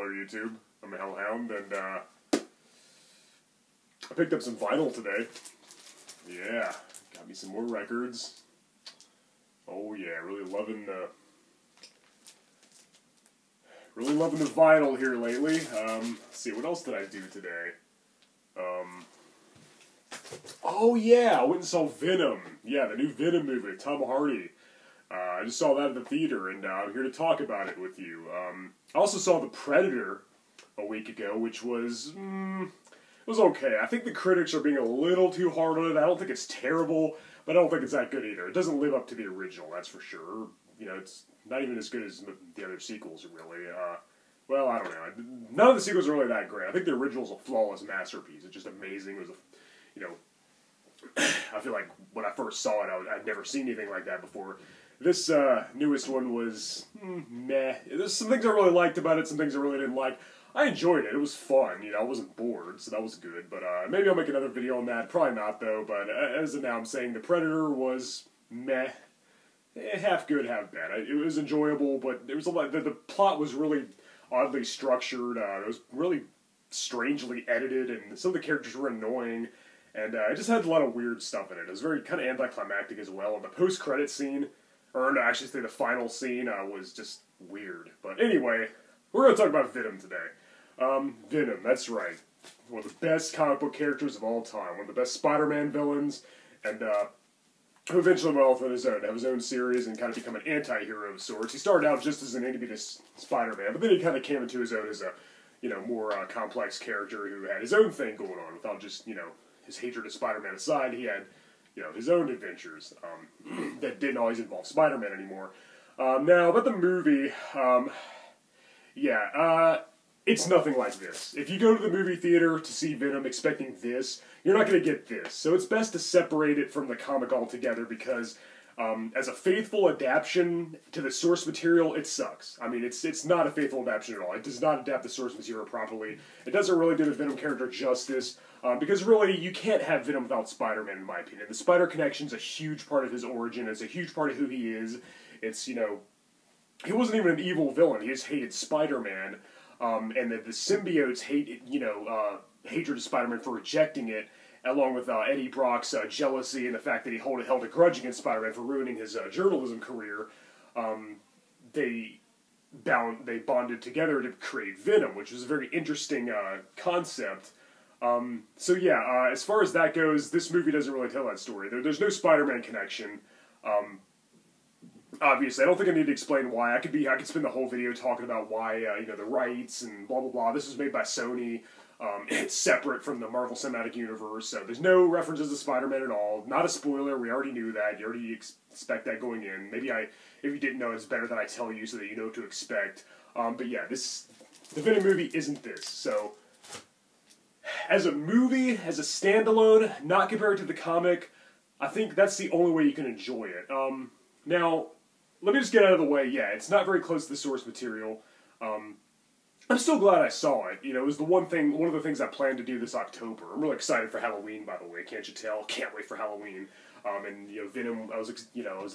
Hello YouTube, I'm a Hellhound, and I picked up some vinyl today. Yeah, got me some more records. Oh yeah, really loving the vinyl here lately. Let's see, what else did I do today? Oh yeah, I went and saw Venom. Yeah, the new Venom movie with Tom Hardy. I just saw that at the theater, and I'm here to talk about it with you. I also saw The Predator a week ago, which was, it was okay. I think the critics are being a little too hard on it. I don't think it's terrible, but I don't think it's that good either. It doesn't live up to the original, that's for sure. You know, it's not even as good as the other sequels, really. Well, I don't know. None of the sequels are really that great. I think the original's a flawless masterpiece. It's just amazing. It was, I feel like when I first saw it, I'd never seen anything like that before. This newest one was meh. There's some things I really liked about it, some things I really didn't like. I enjoyed it. It was fun. You know, I wasn't bored, so that was good. But maybe I'll make another video on that. Probably not, though. But as of now, I'm saying The Predator was meh. Half good, half bad. It was enjoyable, but there was a lot. The plot was really oddly structured. It was really strangely edited, and some of the characters were annoying. And it just had a lot of weird stuff in it. It was very kind of anticlimactic as well. And the post-credit scene, or no, actually say the final scene, was just weird. But anyway, we're going to talk about Venom today. Venom, that's right. One of the best comic book characters of all time. One of the best Spider-Man villains. And who eventually went off on his own, to have his own series and kind of become an anti-hero of sorts. He started out just as an itty-bitty Spider-Man, but then he kind of came into his own as a, more complex character who had his own thing going on without just, his hatred of Spider-Man aside. He had, his own adventures that didn't always involve Spider-Man anymore. Now, about the movie, it's nothing like this. If you go to the movie theater to see Venom expecting this, you're not going to get this. So it's best to separate it from the comic altogether because as a faithful adaptation to the source material, it sucks. I mean, it's not a faithful adaptation at all. It does not adapt the source material properly. It doesn't really do the Venom character justice because really, you can't have Venom without Spider-Man, in my opinion. The Spider Connection's a huge part of his origin. It's a huge part of who he is. It's, he wasn't even an evil villain. He just hated Spider-Man. And the symbiotes hate, hatred of Spider-Man for rejecting it, along with Eddie Brock's jealousy and the fact that he held a grudge against Spider-Man for ruining his journalism career. They bonded together to create Venom, which was a very interesting concept. As far as that goes, this movie doesn't really tell that story. There's no Spider-Man connection. Obviously, I don't think I need to explain why. I could spend the whole video talking about why, the rights and blah, blah, blah. This was made by Sony. It's separate from the Marvel Cinematic Universe, so there's no references to Spider-Man at all. Not a spoiler, we already knew that. You already expect that going in. Maybe if you didn't know, it's better that I tell you so that you know what to expect. The Venom movie isn't this, so as a movie, as a standalone, not compared to the comic, I think that's the only way you can enjoy it. Now, let me just get out of the way. Yeah, it's not very close to the source material. I'm still glad I saw it. It was one of the things I planned to do this October. I'm really excited for Halloween, by the way. Can't you tell? Can't wait for Halloween. Venom. I was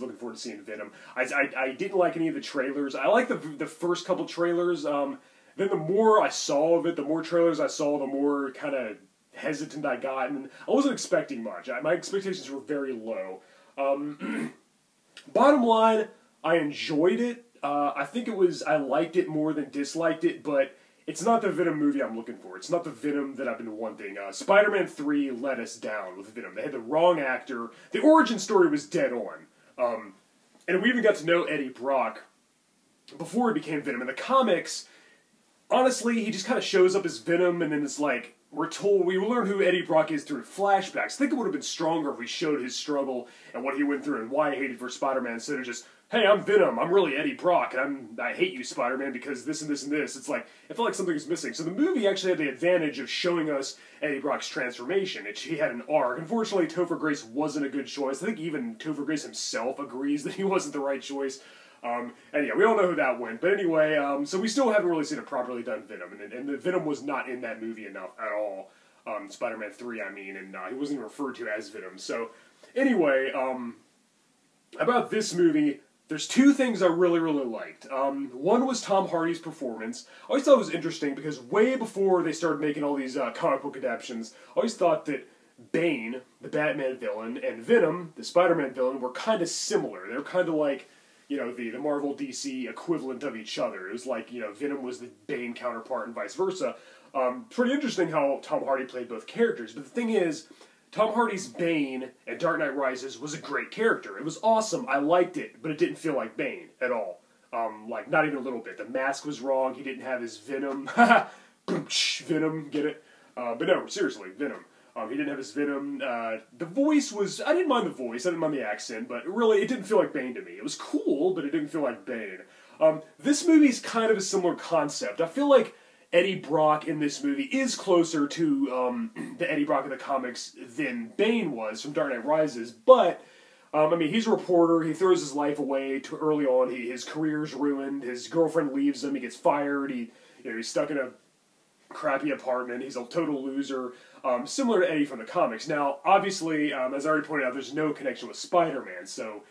looking forward to seeing Venom. I didn't like any of the trailers. I liked the first couple trailers. Then the more I saw of it, the more trailers I saw, the more kind of hesitant I got, and I wasn't expecting much. My expectations were very low. Bottom line, I enjoyed it. I liked it more than disliked it, but it's not the Venom movie I'm looking for. It's not the Venom that I've been wanting. Spider-Man 3 let us down with Venom. They had the wrong actor. The origin story was dead on. And we even got to know Eddie Brock before he became Venom. In the comics, honestly, he just kind of shows up as Venom, and then it's like, we learn who Eddie Brock is through flashbacks. I think it would have been stronger if we showed his struggle and what he went through and why he hated for Spider-Man instead of just, hey, I'm Venom, I'm really Eddie Brock, and I hate you, Spider-Man, because this and this and this. It's like, I felt like something was missing. So the movie actually had the advantage of showing us Eddie Brock's transformation. He had an arc. Unfortunately, Topher Grace wasn't a good choice. I think even Topher Grace himself agrees that he wasn't the right choice. We all know who that went. But anyway, so we still haven't really seen a properly done Venom, and the Venom was not in that movie enough at all. Spider-Man 3, I mean, and he wasn't even referred to as Venom. So, anyway, about this movie, there's two things I really, really liked. One was Tom Hardy's performance. I always thought it was interesting because way before they started making all these comic book adaptations, I always thought that Bane, the Batman villain, and Venom, the Spider-Man villain, were kind of similar. They were kind of like, you know, the Marvel DC equivalent of each other. It was like, you know, Venom was the Bane counterpart and vice versa. Pretty interesting how Tom Hardy played both characters. But the thing is, Tom Hardy's Bane in Dark Knight Rises was a great character. It was awesome. I liked it, but it didn't feel like Bane at all. Like, not even a little bit. The mask was wrong. He didn't have his Venom. Venom, get it? But no, seriously, Venom. He didn't have his Venom. The voice was... I didn't mind the voice. I didn't mind the accent. But really, it didn't feel like Bane to me. It was cool, but it didn't feel like Bane. This movie's kind of a similar concept. I feel like Eddie Brock in this movie is closer to the Eddie Brock of the comics than Bane was from Dark Knight Rises. But, I mean, he's a reporter. He throws his life away too early on. His career's ruined. His girlfriend leaves him. He gets fired. He's stuck in a crappy apartment. He's a total loser. Similar to Eddie from the comics. Now, obviously, as I already pointed out, there's no connection with Spider-Man, so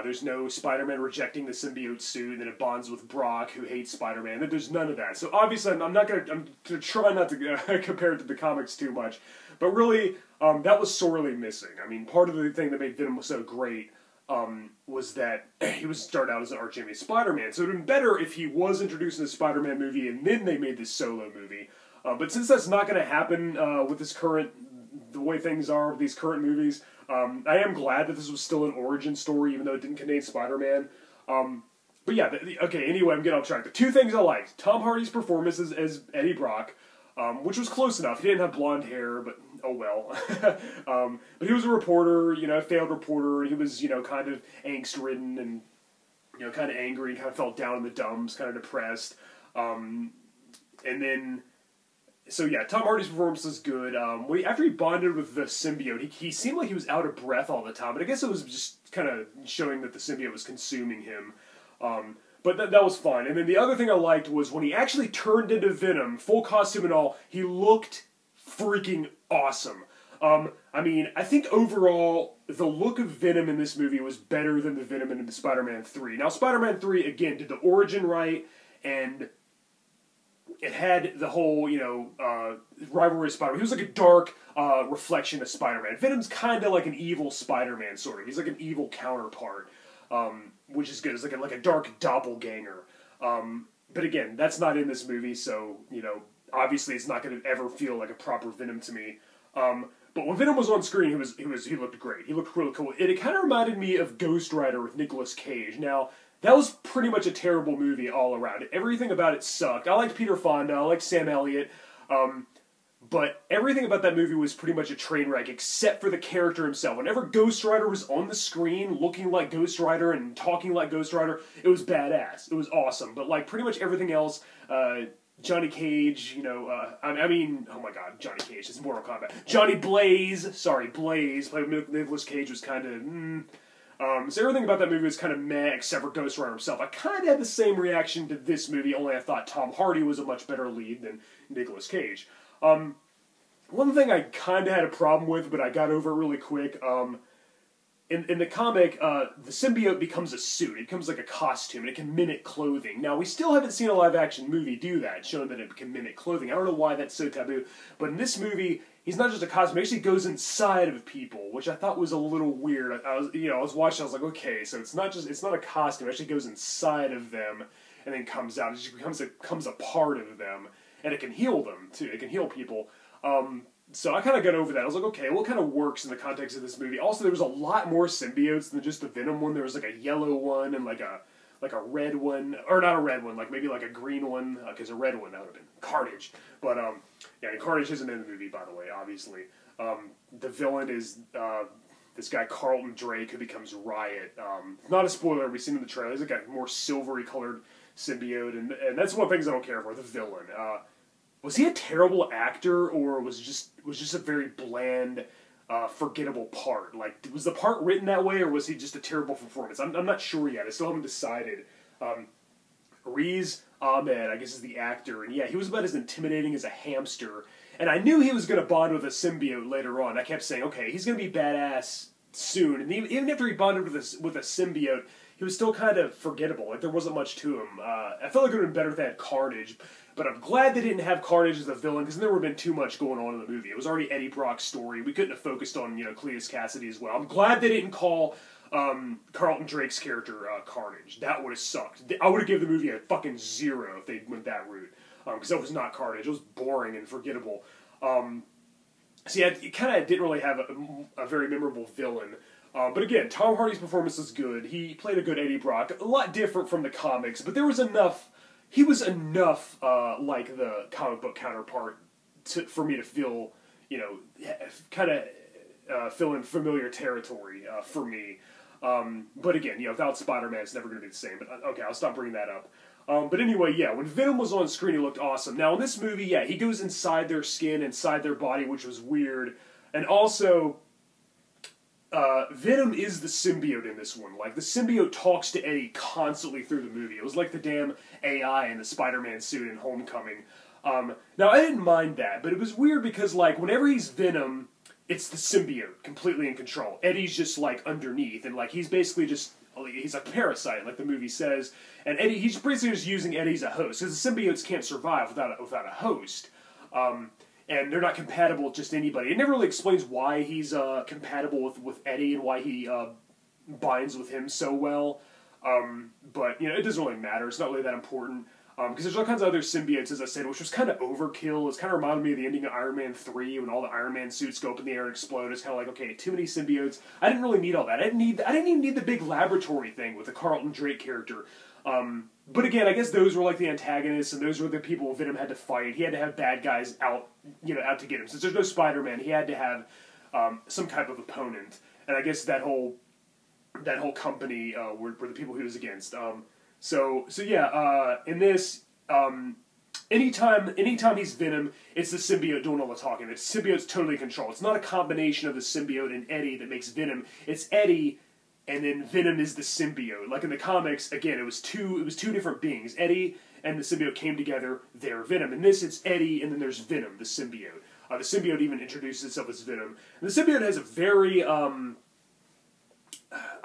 there's no Spider-Man rejecting the symbiote suit, and then it bonds with Brock, who hates Spider-Man. There's none of that. So obviously, I'm gonna try not to compare it to the comics too much, but really, that was sorely missing. I mean, part of the thing that made Venom so great was that he was started out as an arch enemy of Spider-Man. So it would have been better if he was introduced in the Spider-Man movie and then they made this solo movie. But since that's not going to happen with the way things are with these current movies, I am glad that this was still an origin story, even though it didn't contain Spider-Man. But yeah, okay, anyway, I'm getting off track. The two things I liked: Tom Hardy's performance as Eddie Brock, which was close enough. He didn't have blonde hair, but oh well. But he was a reporter, you know, a failed reporter, and he was, you know, kind of angst-ridden and, you know, kind of angry, kind of felt down in the dumps, kind of depressed. And then... So yeah, Tom Hardy's performance was good. After he bonded with the symbiote, he seemed like he was out of breath all the time, but I guess it was just kind of showing that the symbiote was consuming him. But that was fine. And then the other thing I liked was when he actually turned into Venom, full costume and all, he looked freaking awesome. I mean, I think overall, the look of Venom in this movie was better than the Venom in Spider-Man 3. Now, Spider-Man 3, again, did the origin right, and it had the whole, you know, rivalry of Spider-Man. He was like a dark reflection of Spider-Man. Venom's kind of like an evil Spider-Man, sort of. He's like an evil counterpart, which is good. It's like a dark doppelganger. But again, that's not in this movie, so, you know, obviously it's not going to ever feel like a proper Venom to me. But when Venom was on screen, he looked great. He looked really cool. It kind of reminded me of Ghost Rider with Nicolas Cage. Now, that was pretty much a terrible movie all around. Everything about it sucked. I liked Peter Fonda, I liked Sam Elliott, but everything about that movie was pretty much a train wreck, except for the character himself. Whenever Ghost Rider was on the screen, looking like Ghost Rider and talking like Ghost Rider, it was badass. It was awesome. But like pretty much everything else, Johnny Cage, you know, I mean, oh my god, Johnny Cage, it's Mortal Kombat. Johnny Blaze, played with Nicolas Cage, was kind of, so everything about that movie was kind of meh, except for Ghost Rider himself. I kind of had the same reaction to this movie, only I thought Tom Hardy was a much better lead than Nicolas Cage. One thing I kind of had a problem with, but I got over it really quick, in the comic, the symbiote becomes a suit. It becomes like a costume, and it can mimic clothing. Now, we still haven't seen a live-action movie do that, showing that it can mimic clothing. I don't know why that's so taboo, but in this movie, he's not just a costume. He actually goes inside of people, which I thought was a little weird. I was watching. I was like, okay, so it's not a costume. It actually goes inside of them and then comes out. It just becomes a part of them, and it can heal them too. It can heal people. So I kind of got over that. I was like, okay, well, it kind of works in the context of this movie. Also, there was a lot more symbiotes than just the Venom one. There was like a yellow one and like a red one, or not a red one, like maybe like a green one, because a red one, that would have been Carnage. But, yeah, and Carnage isn't in the movie, by the way, obviously. The villain is, this guy Carlton Drake, who becomes Riot. Not a spoiler, we've seen him in the trailer. He's like a more silvery colored symbiote, and that's one of the things I don't care for, the villain. Was he a terrible actor, or was just a very bland, forgettable part? Like, was the part written that way, or was he just a terrible performance? I'm not sure yet. I still haven't decided. Riz Ahmed, I guess, is the actor, and yeah, he was about as intimidating as a hamster. And I knew he was going to bond with a symbiote later on. I kept saying, okay, he's going to be badass soon. And even after he bonded with a symbiote, he still kind of forgettable. Like, there wasn't much to him. I felt like it would have been better if they had Carnage, but I'm glad they didn't have Carnage as the villain, because there would have been too much going on in the movie. It was already Eddie Brock's story. We couldn't have focused on, Cletus Cassidy as well. I'm glad they didn't call Carlton Drake's character Carnage. That would have sucked. I would have given the movie a fucking 0 if they went that route, because that was not Carnage. It was boring and forgettable. So yeah, it kind of didn't really have a very memorable villain. But again, Tom Hardy's performance was good. He played a good Eddie Brock. A lot different from the comics, but there was enough... He was enough like the comic book counterpart for me to feel, kind of fill in familiar territory for me. But again, without Spider-Man, it's never going to be the same. But okay, I'll stop bringing that up. But anyway, yeah, when Venom was on screen, he looked awesome. Now, in this movie, yeah, he goes inside their skin, inside their body, which was weird. And also... Venom is the symbiote in this one. Like, the symbiote talks to Eddie constantly through the movie. It was like the damn AI in the Spider-Man suit in Homecoming. Now, I didn't mind that, but it was weird because, like, whenever he's Venom, it's the symbiote completely in control. Eddie's just, like, underneath, and, like, he's basically just... He's a parasite, like the movie says. And Eddie, he's basically just using Eddie as a host, because the symbiotes can't survive without a host. And they're not compatible with just anybody. It never really explains why he's compatible with Eddie and why he binds with him so well. But, it doesn't really matter. It's not really that important. Because there's all kinds of other symbiotes, as I said, which was kind of overkill. It's kind of reminded me of the ending of Iron Man 3 when all the Iron Man suits go up in the air and explode. It's kind of like, okay, too many symbiotes. I didn't really need all that. I didn't even need the big laboratory thing with the Carlton Drake character. But again, I guess those were like the antagonists, and those were the people Venom had to fight. He had to have bad guys out to get him. Since there's no Spider-Man, he had to have some type of opponent. And I guess that whole company were the people he was against. So yeah, in this, anytime he's Venom, it's the symbiote doing all the talking. The symbiote's totally controlled. It's not a combination of the symbiote and Eddie that makes Venom. It's Eddie, and then Venom is the symbiote. Like in the comics, again, it was two different beings. Eddie and the symbiote came together, they're Venom. In this, it's Eddie, and then there's Venom, the symbiote. The symbiote even introduces itself as Venom. And the symbiote has a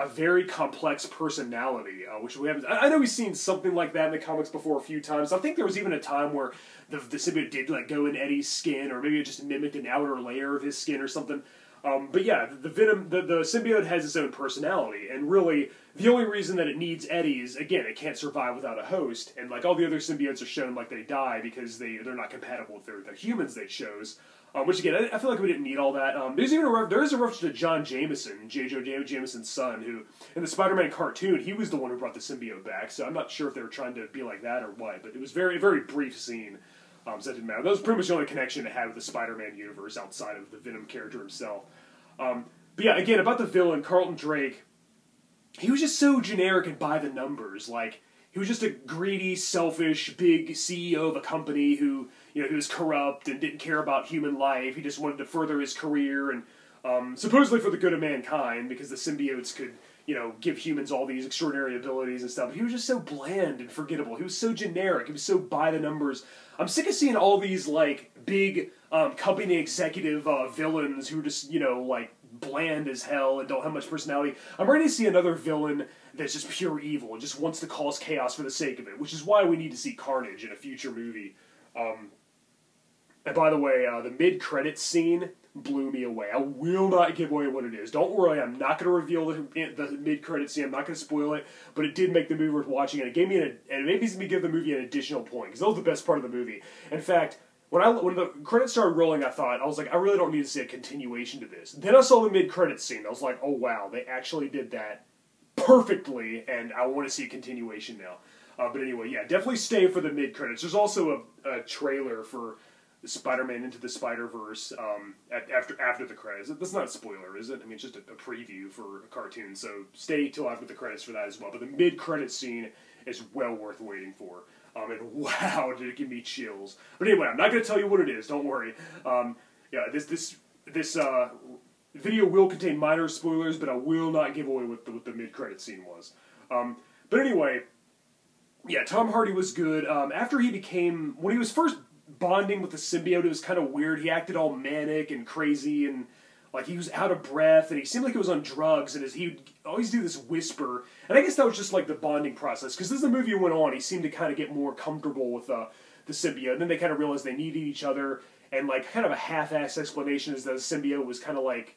very complex personality, which we haven't... I know we've seen something like that in the comics before a few times. I think there was even a time where the symbiote did go in Eddie's skin, or maybe it just mimicked an outer layer of his skin or something. But yeah, the symbiote has its own personality, and really, the only reason that it needs Eddie is, again, it can't survive without a host, and all the other symbiotes are shown they die because they're not compatible with the humans they chose. Which again, I feel like we didn't need all that. There is a reference to John Jameson, J. Jonah Jameson's son, who, in the Spider-Man cartoon, he was the one who brought the symbiote back, so I'm not sure if they were trying to be like that or what, but it was very, very brief scene. So that didn't matter. That was pretty much the only connection it had with the Spider-Man universe outside of the Venom character himself. But yeah, again, about the villain, Carlton Drake, he was just so generic and by the numbers. He was just a greedy, selfish, big CEO of a company who, he was corrupt and didn't care about human life. He just wanted to further his career and supposedly for the good of mankind, because the symbiotes could, give humans all these extraordinary abilities and stuff. But he was just so bland and forgettable. He was so generic. He was so by the numbers. I'm sick of seeing all these, big company executive villains who are just, bland as hell and don't have much personality. I'm ready to see another villain that's just pure evil and just wants to cause chaos for the sake of it, which is why we need to see Carnage in a future movie. And by the way, the mid-credits scene blew me away. I will not give away what it is. Don't worry, I'm not going to reveal the mid-credits scene. I'm not going to spoil it, but it did make the movie worth watching, and it made me give the movie an additional point, because that was the best part of the movie. In fact, when the credits started rolling, I was like, I really don't need to see a continuation to this. Then I saw the mid-credits scene. I was like, oh wow, they actually did that perfectly, and I want to see a continuation now. But anyway, yeah, definitely stay for the mid-credits. There's also a trailer for Spider-Man Into the Spider-Verse after the credits. That's not a spoiler, is it? I mean, it's just a preview for a cartoon, so stay till after the credits for that as well. But the mid-credits scene is well worth waiting for. And wow, did it give me chills. But anyway, I'm not going to tell you what it is, don't worry. Yeah, this video will contain minor spoilers, but I will not give away what the mid-credits scene was. But anyway, yeah, Tom Hardy was good. After when he was first bonding with the symbiote, it was kind of weird. He acted all manic and crazy and like he was out of breath, and he seemed like he was on drugs, and he would always do this whisper, and I guess that was just like the bonding process, because as the movie went on, he seemed to kind of get more comfortable with the symbiote, and then they kind of realized they needed each other, and like kind of a half-assed explanation is that the symbiote was kind of like,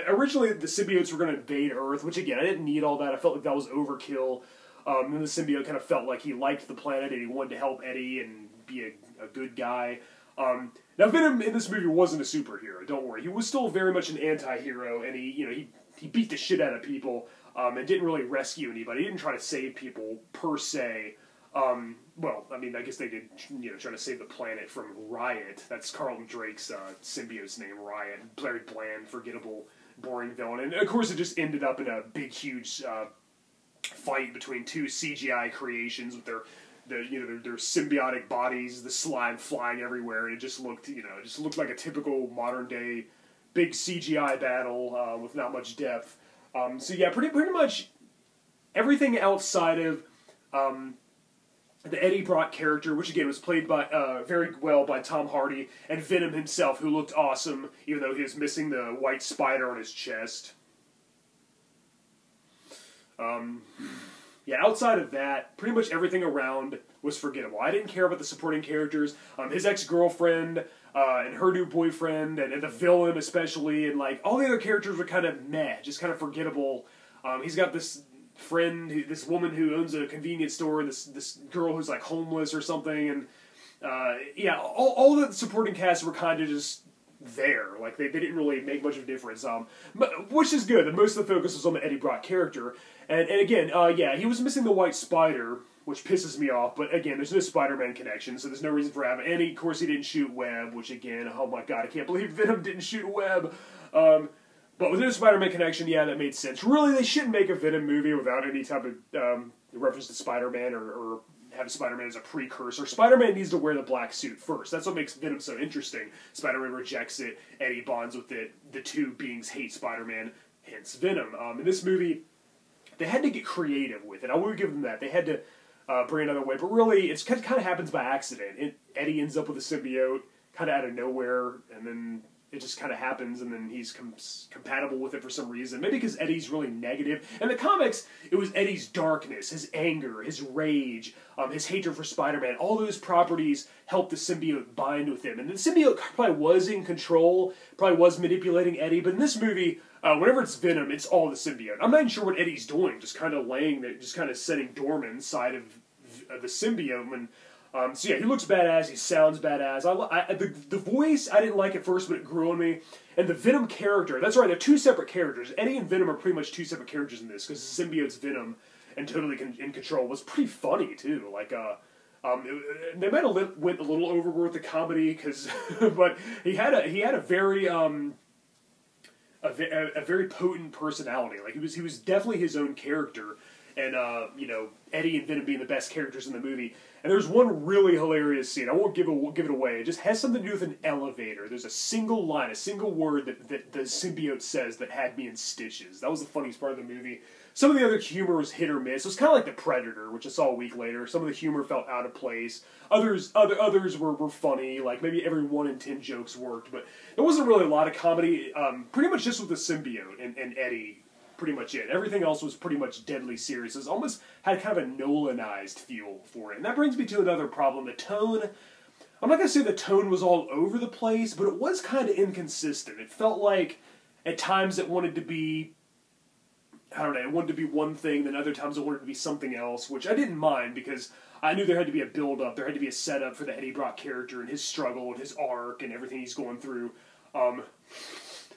originally the symbiotes were going to invade Earth, which again, I didn't need all that, I felt like that was overkill, and the symbiote kind of felt like he liked the planet, and he wanted to help Eddie and be a good guy. Now Venom in this movie wasn't a superhero, don't worry. He was still very much an anti-hero, and he beat the shit out of people, and didn't really rescue anybody. He didn't try to save people, per se. Well, I mean, I guess they did, try to save the planet from Riot. That's Carlton Drake's symbiote's name, Riot. Very bland, forgettable, boring villain. And of course it just ended up in a big, huge fight between two CGI creations with their symbiotic bodies, the slime flying everywhere, and it just looked, like a typical modern day big CGI battle with not much depth. So yeah, pretty much everything outside of the Eddie Brock character, which again was played by very well by Tom Hardy, and Venom himself, who looked awesome, even though he was missing the white spider on his chest. Yeah, outside of that, pretty much everything around was forgettable. I didn't care about the supporting characters. His ex-girlfriend, and her new boyfriend, and the villain especially, and like all the other characters were kind of meh, just kind of forgettable. He's got this friend, this woman who owns a convenience store, and this girl who's like homeless or something, and yeah, all the supporting cast were kind of just there. Like they didn't really make much of a difference, which is good. Most of the focus was on the Eddie Brock character, and again, yeah, he was missing the white spider, which pisses me off, but again, there's no Spider-Man connection, so there's no reason for having any. Of course, he didn't shoot web, which again, oh my god, I can't believe Venom didn't shoot web. But with no Spider-Man connection, yeah, that made sense. Really, they shouldn't make a Venom movie without any type of reference to Spider-Man or have Spider-Man as a precursor. Spider-Man needs to wear the black suit first. That's what makes Venom so interesting. Spider-Man rejects it, Eddie bonds with it. The two beings hate Spider-Man, hence Venom. In this movie, they had to get creative with it. I will give them that. They had to bring another way, but really, it kind of happens by accident. Eddie ends up with a symbiote, kind of out of nowhere, and then it just kind of happens, and then he's compatible with it for some reason. Maybe because Eddie's really negative. In the comics, it was Eddie's darkness, his anger, his rage, his hatred for Spider-Man. All those properties helped the symbiote bind with him. And the symbiote probably was in control, probably was manipulating Eddie, but in this movie, whenever it's Venom, it's all the symbiote. I'm not even sure what Eddie's doing, just kind of laying there, just kind of sitting dormant inside of the symbiote when... so yeah, he looks badass, he sounds badass. The voice, I didn't like at first, but it grew on me. And the Venom character, that's right, they're two separate characters. Eddie and Venom are pretty much two separate characters in this, because the symbiote's Venom and totally in control. Was pretty funny, too. Like, they might have went a little overboard with the comedy, because, but he had a very, a very potent personality. Like, he was definitely his own character. And, Eddie and Venom being the best characters in the movie. And there's one really hilarious scene. I won't give it away. It just has something to do with an elevator. There's a single line, a single word that the symbiote says that had me in stitches. That was the funniest part of the movie. Some of the other humor was hit or miss. It was kind of like The Predator, which I saw a week later. Some of the humor felt out of place. Others were funny. Like, maybe every 1 in 10 jokes worked. But there wasn't really a lot of comedy. Pretty much just with the symbiote and Eddie. Pretty much it. Everything else was pretty much deadly serious. It almost had kind of a Nolanized feel for it. And that brings me to another problem. The tone, I'm not going to say the tone was all over the place, but it was kind of inconsistent. It felt like at times it wanted to be, I don't know, it wanted to be one thing, then other times it wanted to be something else, which I didn't mind because I knew there had to be a build-up, there had to be a setup for the Eddie Brock character and his struggle and his arc and everything he's going through.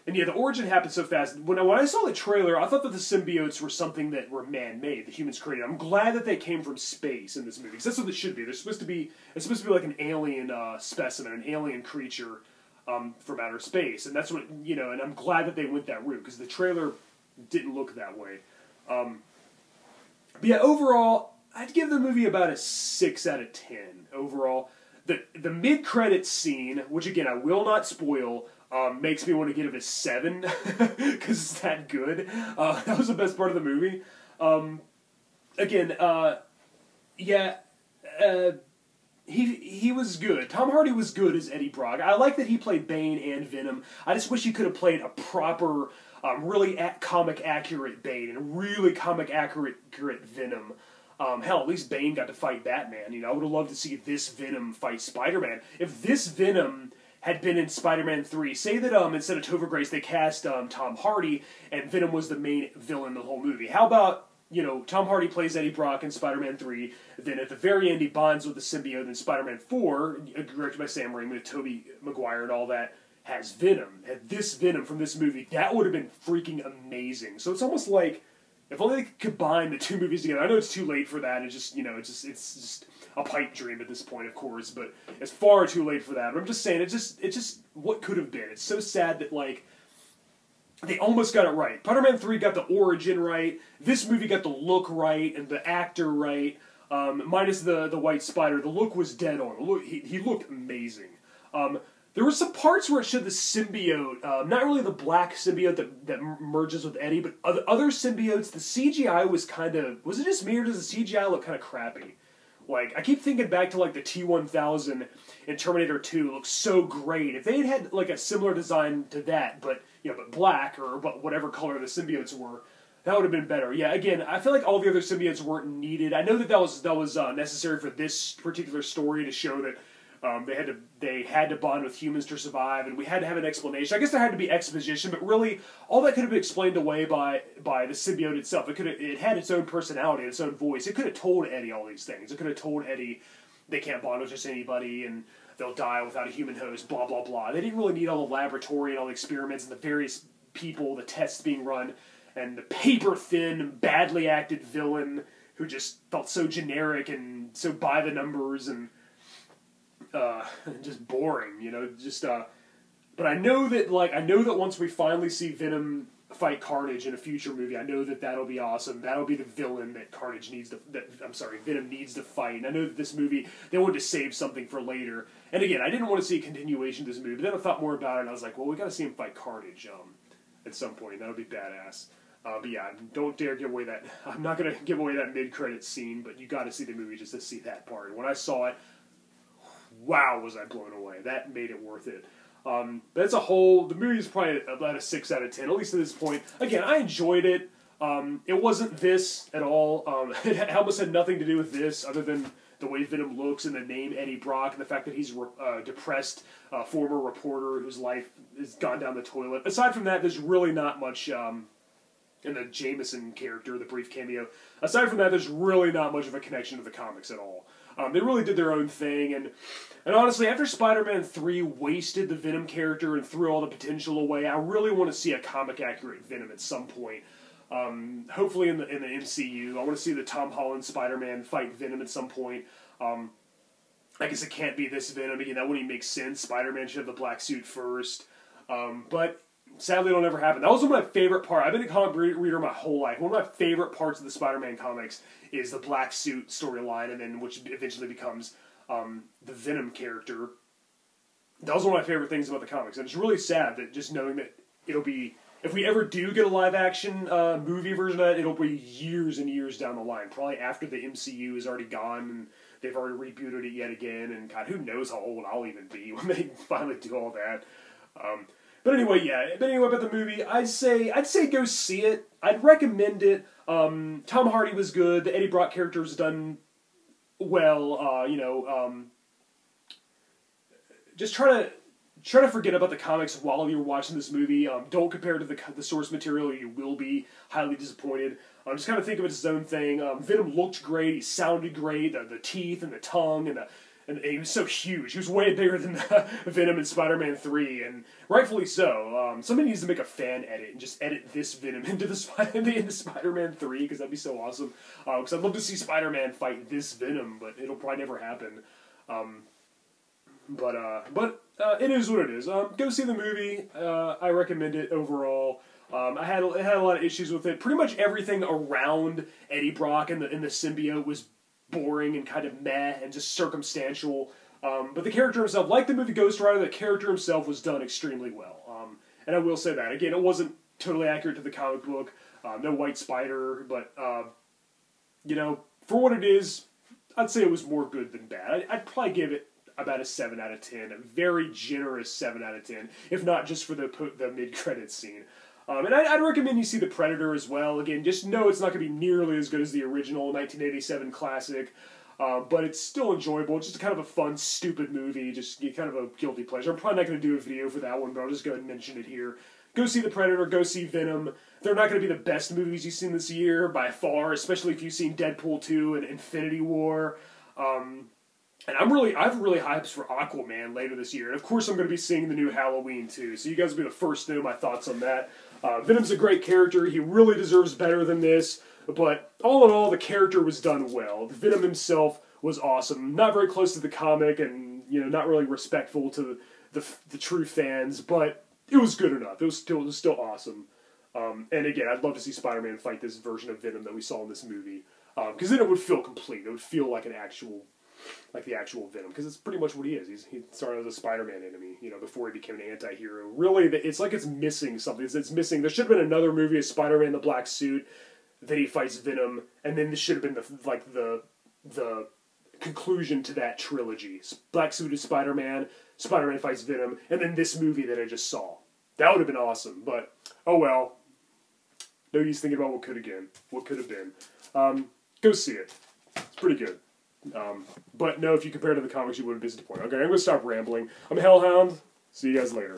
And yeah, the origin happened so fast. When I saw the trailer, I thought that the symbiotes were something that were man-made, the humans created. I'm glad that they came from space in this movie, because that's what they should be. It's supposed to be like an alien specimen, an alien creature from outer space. And that's what, and I'm glad that they went that route, because the trailer didn't look that way. But yeah, overall, I'd give the movie about a 6 out of 10 overall. The mid-credits scene, which again, I will not spoil, makes me want to give it a 7, because it's that good. That was the best part of the movie. he was good. Tom Hardy was good as Eddie Brock. I like that he played Bane and Venom. I just wish he could have played a proper, really comic accurate Bane and really comic accurate Venom. Hell, at least Bane got to fight Batman. You know, I would have loved to see this Venom fight Spider-Man. If this Venom had been in Spider-Man 3, say that instead of Topher Grace they cast Tom Hardy and Venom was the main villain of the whole movie. How about, you know, Tom Hardy plays Eddie Brock in Spider-Man 3, then at the very end he bonds with the symbiote in Spider-Man 4, directed by Sam Raimi with Tobey Maguire and all that, has Venom. Had this Venom from this movie, that would have been freaking amazing. So it's almost like, if only they could combine the two movies together. I know it's too late for that. It's just, you know, it's just a pipe dream at this point, of course. But it's far too late for that. But I'm just saying, it's just what could have been. It's so sad that, like, they almost got it right. Spider-Man 3 got the origin right. This movie got the look right and the actor right. Minus the White Spider. The look was dead on. Look, he looked amazing. There were some parts where it showed the symbiote, not really the black symbiote that merges with Eddie, but other symbiotes, the CGI was kind of, was it just me or does the CGI look kind of crappy? Like, I keep thinking back to, like, the T-1000 in Terminator 2 looks so great. If they had like, a similar design to that, but, you know, but black, or whatever color the symbiotes were, that would have been better. Yeah, again, I feel like all the other symbiotes weren't needed. I know that was necessary for this particular story to show that they had to bond with humans to survive, and we had to have an explanation. I guess there had to be exposition, but really, all that could have been explained away by the symbiote itself. It had its own personality, its own voice. It could have told Eddie all these things. It could have told Eddie they can't bond with just anybody, and they'll die without a human host, blah, blah, blah. They didn't really need all the laboratory and all the experiments and the various people, the tests being run, and the paper-thin, badly acted villain who just felt so generic and so by the numbers and just boring, you know, just, but I know that once we finally see Venom fight Carnage in a future movie, I know that that'll be awesome. That'll be the villain that Venom needs to fight. And I know that this movie, they wanted to save something for later. And again, I didn't want to see a continuation of this movie, but then I thought more about it, and I was like, well, we gotta see him fight Carnage, at some point. That'll be badass. But yeah, don't dare give away that, I'm not gonna give away that mid-credits scene, but you gotta see the movie just to see that part. And when I saw it, wow, was I blown away. That made it worth it. But as a whole, the movie is probably about a 6 out of 10, at least at this point. Again, I enjoyed it. It wasn't this at all. It almost had nothing to do with this, other than the way Venom looks and the name Eddie Brock, and the fact that he's a depressed former reporter whose life has gone down the toilet. Aside from that, there's really not much in the Jameson character, the brief cameo. Aside from that, there's really not much of a connection to the comics at all. They really did their own thing, and honestly, after Spider-Man 3 wasted the Venom character and threw all the potential away, I really want to see a comic-accurate Venom at some point. Hopefully in the MCU. I want to see the Tom Holland Spider-Man fight Venom at some point. I guess it can't be this Venom. Again, that wouldn't even make sense. Spider-Man should have the black suit first. But sadly, it'll never happen. That was one of my favorite parts. I've been a comic reader my whole life. One of my favorite parts of the Spider-Man comics is the black suit storyline, and then which eventually becomes the Venom character. That was one of my favorite things about the comics, and it's really sad that just knowing that it'll be, if we ever do get a live-action movie version of that, it'll be years and years down the line, probably after the MCU is already gone and they've already rebooted it yet again, and God, who knows how old I'll even be when they finally do all that. But anyway, yeah. But anyway, about the movie, I'd say go see it. I'd recommend it. Tom Hardy was good. The Eddie Brock character was done well. Just try to forget about the comics while you're watching this movie. Don't compare it to the source material, or you will be highly disappointed. Just kind of think of it as its own thing. Venom looked great. He sounded great. The teeth and the tongue and he was so huge. He was way bigger than Venom in Spider-Man 3, and rightfully so. Somebody needs to make a fan edit and just edit this Venom into Spider-Man 3, because that'd be so awesome. Because I'd love to see Spider-Man fight this Venom, but it'll probably never happen. But it is what it is. Go see the movie. I recommend it overall. It had a lot of issues with it. Pretty much everything around Eddie Brock and the symbiote was boring and kind of meh and just circumstantial. But the character himself, like the movie Ghost Rider, the character himself was done extremely well. And I will say that. Again, it wasn't totally accurate to the comic book. No White Spider, but, for what it is, I'd say it was more good than bad. I'd probably give it about a 7 out of 10, a very generous 7 out of 10, if not just for the mid-credits scene. And I'd recommend you see The Predator as well. Again, just know it's not going to be nearly as good as the original 1987 classic, but it's still enjoyable. Just kind of a fun, stupid movie, just kind of a guilty pleasure. I'm probably not going to do a video for that one, but I'll just go ahead and mention it here. Go see The Predator, go see Venom. They're not going to be the best movies you've seen this year by far, especially if you've seen Deadpool 2 and Infinity War. And I have really high hopes for Aquaman later this year. And of course I'm going to be seeing the new Halloween too, so you guys will be the first to know my thoughts on that. Venom's a great character. He really deserves better than this, but all in all, the character was done well. Venom himself was awesome. Not very close to the comic and, not really respectful to the true fans, but it was good enough. It was still awesome. And again, I'd love to see Spider-Man fight this version of Venom that we saw in this movie, because then it would feel complete. It would feel like the actual Venom, because it's pretty much what he is. He started as a Spider-Man enemy, before he became an anti-hero. Really, it's like it's missing something. It's missing. There should have been another movie of Spider-Man in the black suit, then he fights Venom, and then this should have been the conclusion to that trilogy. Black suit is Spider-Man, Spider-Man fights Venom, and then this movie that I just saw. That would have been awesome, but oh well. No use thinking about what could have been. Go see it. It's pretty good. But no, if you compare it to the comics, you wouldn't be disappointed. Okay, I'm going to stop rambling. I'm Hellhound. See you guys later.